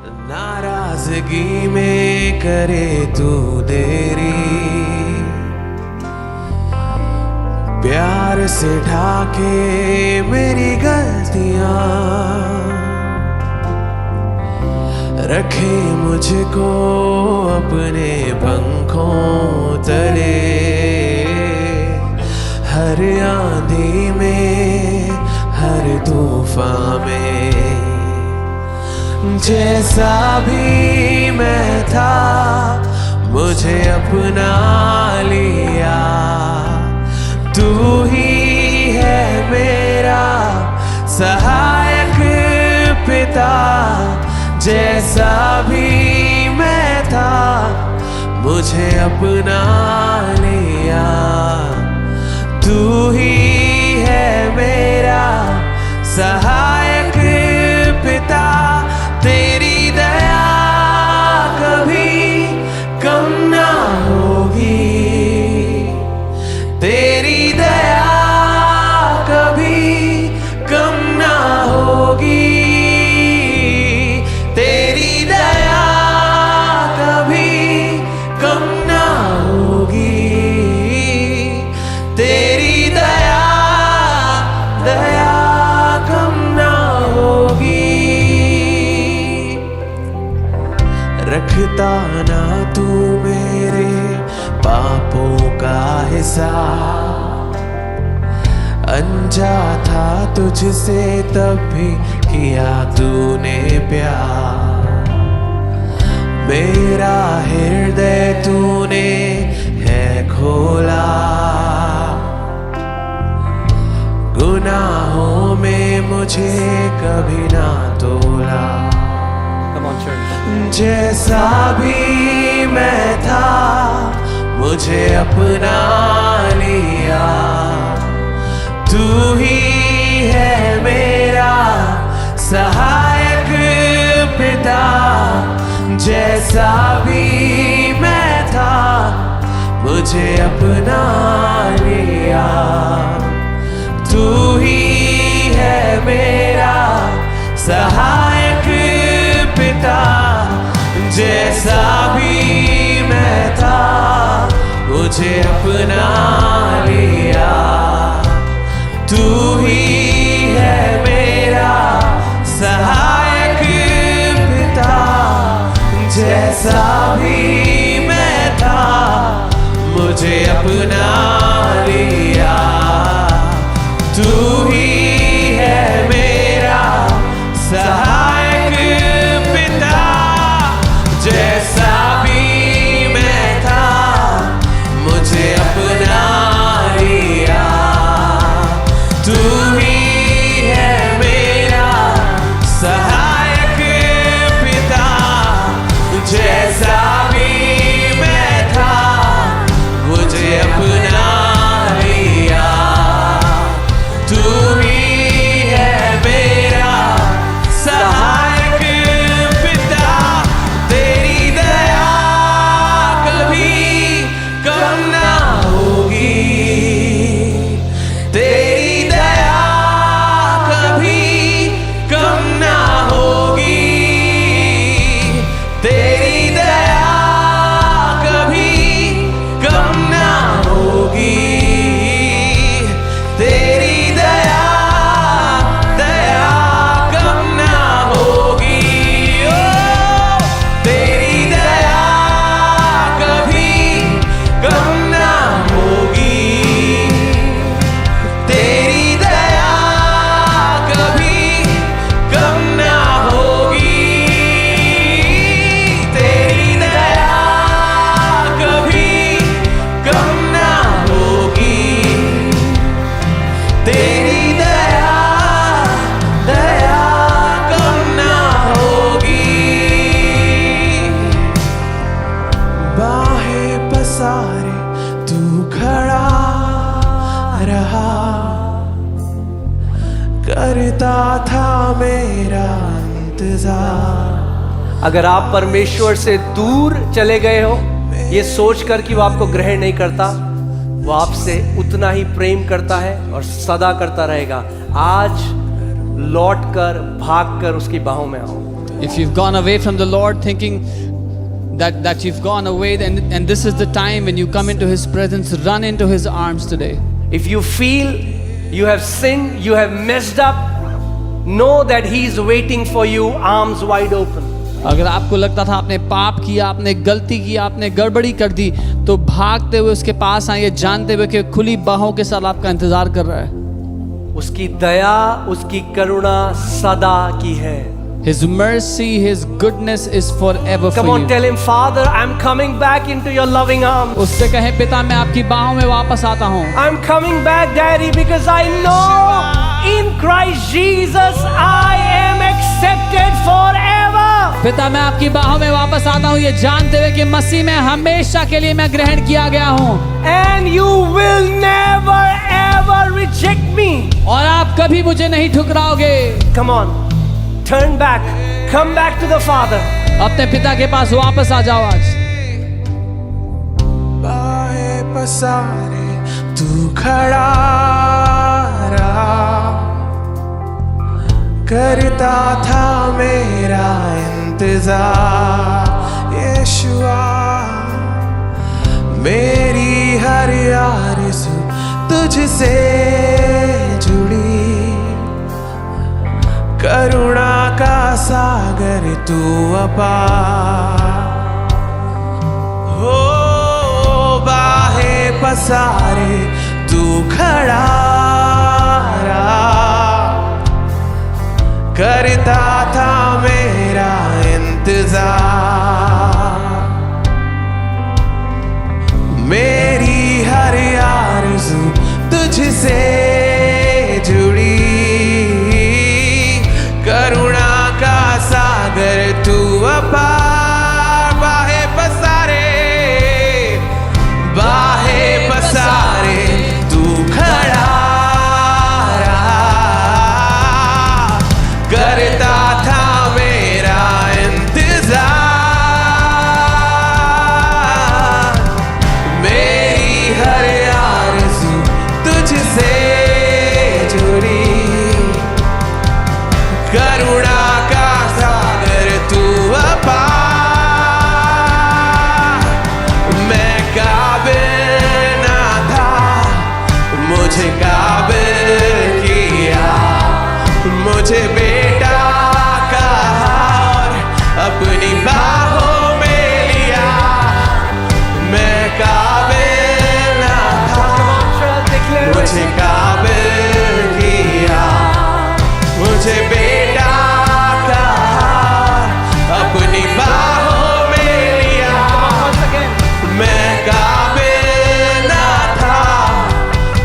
नाराजगी में करे तू देरी, प्यार से ढाके मेरी गलतियां, रखे मुझको अपने पंखों तले, हर आंधी में हर तूफान में। जैसा भी मैं था मुझे अपना लिया, तू ही है मेरा सहायक पिता। जैसा भी मैं था मुझे अपना लिया, तू ही है मेरा सहायक पिता। तेरी दया कभी कम ना होगी, तेरी दया कभी कम ना होगी, तेरी दया कभी कम ना होगी, तेरी दया दया कम ना होगी। रखता ना तू मेरे पापों का हिसाब, अनजा था तुझसे तब भी किया तूने प्यार। मेरा हृदय तूने है खोला, गुनाहों में मुझे कभी ना तोला। जैसा भी मैं था मुझे अपना लिया, तू ही है मेरा सहायक पिता। जैसा भी मैं था मुझे अपना लिया, तू ही है मेरा सहायक पिता। जैसा भी मैं था मुझे अपना लिया, तू ही है मेरा सहायक पिता। जैसा भी मैं था मुझे अपना लिया, तू ही है मेरा सहायक पिता। जैसा भी मैं था मुझे अपना लिया, तू ही है मेरा सहायक पिता। जैसा भी मैं था मुझे अपना लिया, तू ही है मेरा सहायक पिता। तेरी दया कभी कम ना होगी, तेरी दया कभी कम ना होगी, तेरी दया कभी कम ना होगी, तेरी दया दया कम ना होगी। ओ तेरी दया कभी कम ना होगी, तेरी दया कभी कम ना होगी, तेरी दया कभी कम ना होगी, तेरी दया दया कम ना होगी। बाहें पसारे तू खड़ा रहा, करता था मेरा इंतजार। अगर आप परमेश्वर से दूर चले गए हो, ये सोचकर कि वो आपको ग्रहण नहीं करता, वो आपसे उतना ही प्रेम करता है और सदा करता रहेगा। आज लौट कर भाग कर उसकी बाहों में आओ। If you've gone away from the Lord thinking that you've gone away, and this is the time when you come into His presence, run into His arms today. If you feel you have sinned, you have messed up, know that He is waiting for you, arms wide open. अगर आपको लगता था आपने पाप किया, आपने गलती की, आपने गड़बड़ी कर दी, तो भागते हुए उसके पास आइए, जानते हुए कि खुली बाहों के साथ आपका इंतजार कर रहा है। उसकी दया, उसकी करुणा सदा की है। His mercy, His goodness is forever for Come on, you. tell Him, Father, I'm coming back into your loving arms. उससे कहें, पिता मैं आपकी बाहों में वापस आता हूँ। I'm coming back, Daddy, because I know in Christ Jesus I am accepted forever. पिता मैं आपकी बाहों में वापस आता हूँ, ये जानते हुए कि मसीह में हमेशा के लिए मैं ग्रहण किया गया हूँ। And you will never ever reject me. और आप कभी मुझे नहीं ठुकराओगे। Come on, turn back, come back to the Father. अपने पिता के पास वापस आ जाओ आज। बाहें पसारे तू खड़ा रहा, करता था मेरा इंतजार। यीशुआ, मेरी हर आरज़ू तुझसे जुड़ी, करुणा का सागर तू अपार। हो बाहें पसारे तू खड़ा रहा, करता था मेरा इंतजार। मेरी हर आरज़ू तुझसे जुड़ी, करुणा का सागर तू अपार। बाहें पसारे, बाहें पसारे तू खड़ा रहा, करता था मेरा इंतजार। मेरी हर आरज़ू तुझसे जुड़ी, करुणा का सागर तू अपार। मैं काबिल ना था, मुझे काबिल किया, मुझे बेटा कहा और अपनी बाहों में लिया। मैं काबिल ना था, मुझे काबिल किया, मुझे बेटा कहा, अपनी बाहों में लिया। मैं काबिल ना था,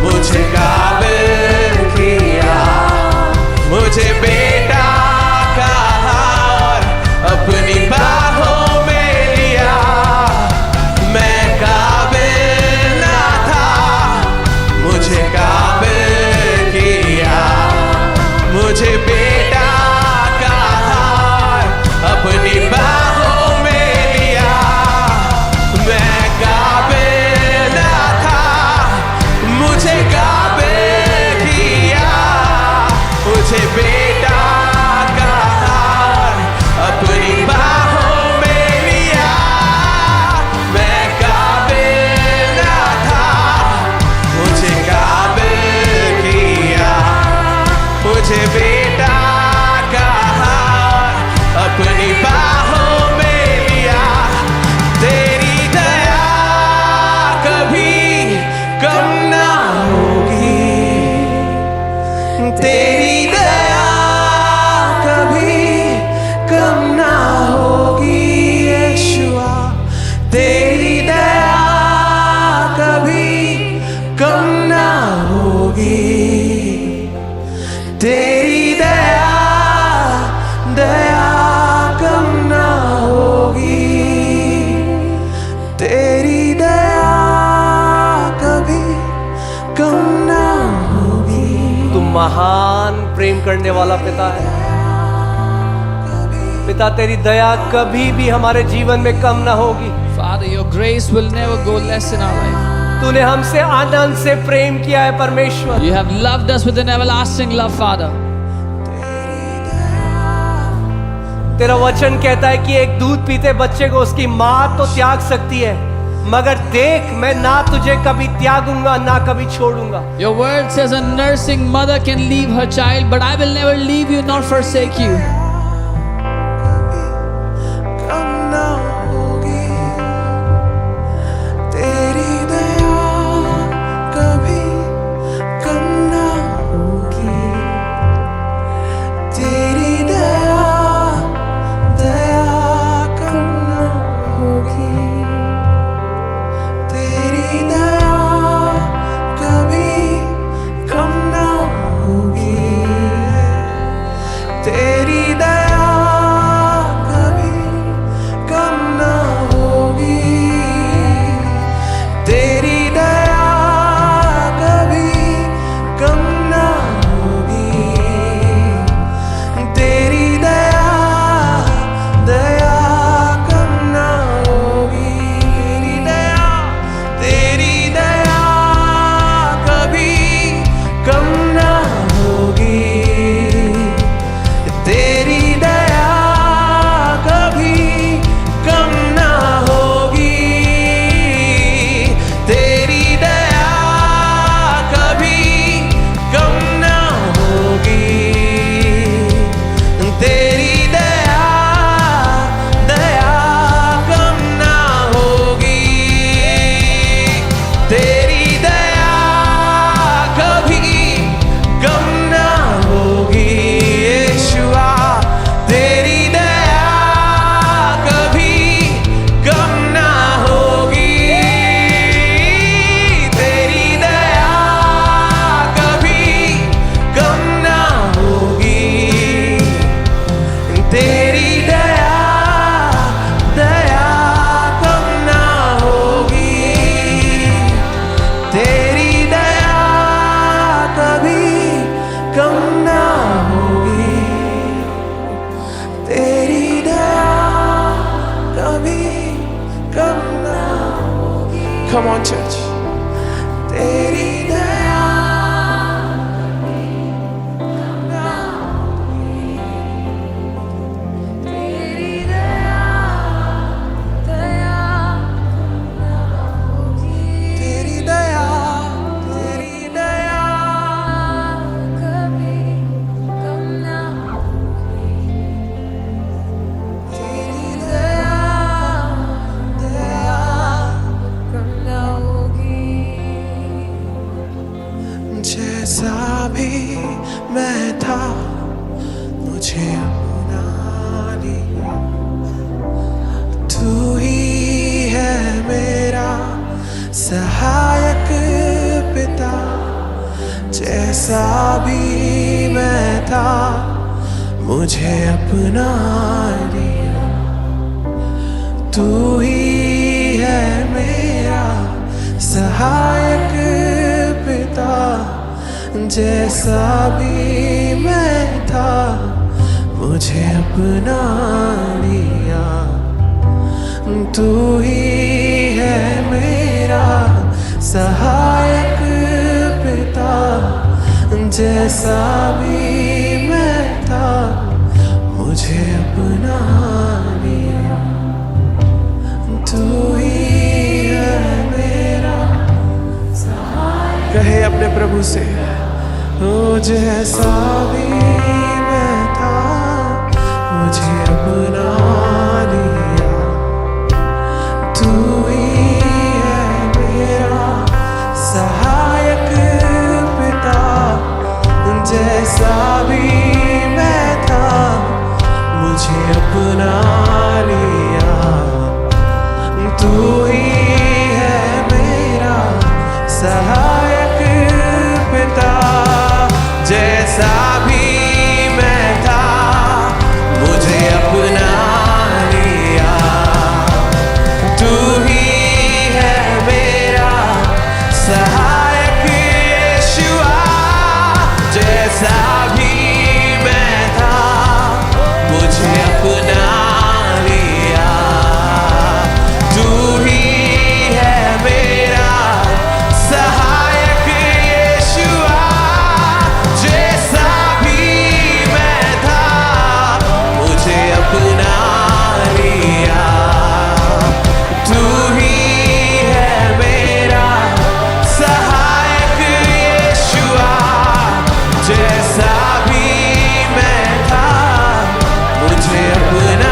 मुझे काबिल किया, मुझे बेटा कहा और अपनी बाहों में लिया। मैं काबिल ना था, मुझे काबिल किया, मुझे बेटा कहा और अपनी बाहों में लिया। मैं काबिल ना था, मुझे काबिल किया, मुझे बेटा कहा और अपनी बाहों में लिया। मैं काबिल ना था, मुझे काबिल किया, मुझे बेटा कहा और अपनी बाहों में लिया। तेरी दया कभी कम ना होगी, तेरी दया कभी कम ना होगी। यीशुआ, तेरी दया कभी कम ना होगी, तेरी दया, दया कम ना होगी, तेरी दया कभी कम ना होगी। तू महान प्रेम करने वाला पिता है। पिता, तेरी दया कभी भी हमारे जीवन में कम ना होगी। Father, your grace will never go less in our life. तूने हमसे आनंद से प्रेम किया है परमेश्वर। You have loved us with an everlasting love, Father. तेरा वचन कहता है कि एक दूध पीते बच्चे को उसकी माँ तो त्याग सकती है, मगर देख मैं ना तुझे कभी त्यागूंगा ना कभी छोड़ूंगा। Your word says a nursing mother can leave her child, but I will never leave you nor forsake you. कम ना होगी तेरी दया, कभी कम ना होगी तेरी दया, दया कम ना होगी तेरी दया, कभी कम ना होगी तेरी दया, कभी कम ना होगी तेरी दया, कभी कम ना होगी तेरी दया, दया कम ना होगी तेरी दया, कभी कम ना होगी तेरी दया, कभी कम ना होगी तेरी दया, कभी कम ना होगी तेरी दया, दया कम ना होगी तेरी दया, कभी कम ना होगी यीशुआ तेरी दया, कभी कम ना होगी तेरी दया, कभी कम ना होगी तेरी दया, दया कम ना होगी तेरी दया, कभी कम ना होगी तेरी दया, कभी कम ना होगी। Come on, church. तेरी दया, तेरी दया, दया ना होगी तेरी दया, तेरी दया, कभी कम ना होगी तेरी दया, दया कम ना होगी जैसा भी मैं था मुझे अपना लिया, तू ही है मेरा सहायक पिता। जैसा भी मैं था मुझे अपना लिया, तू ही है मेरा सहायक पिता। जैसा भी मैं था मुझे अपना लिया, तू ही है मेरा सहायक पिता। जैसा भी मैं था मुझे अपना लिया, तू ही है मेरा सहायक। कहे अपने प्रभु से, ओ जैसा भी मैं था मुझे अपना लिया, तू ही है मेरा सहायक पिता। जैसा भी मैं था मुझे अपना लिया, तू ही है मेरा सहायक पिता। जैसा भी मैं था मुझे अपना लिया, तू ही है मेरा सहायक यीशुआ। जैसा भी मैं था मुझे अपना लिया, तू ही अब न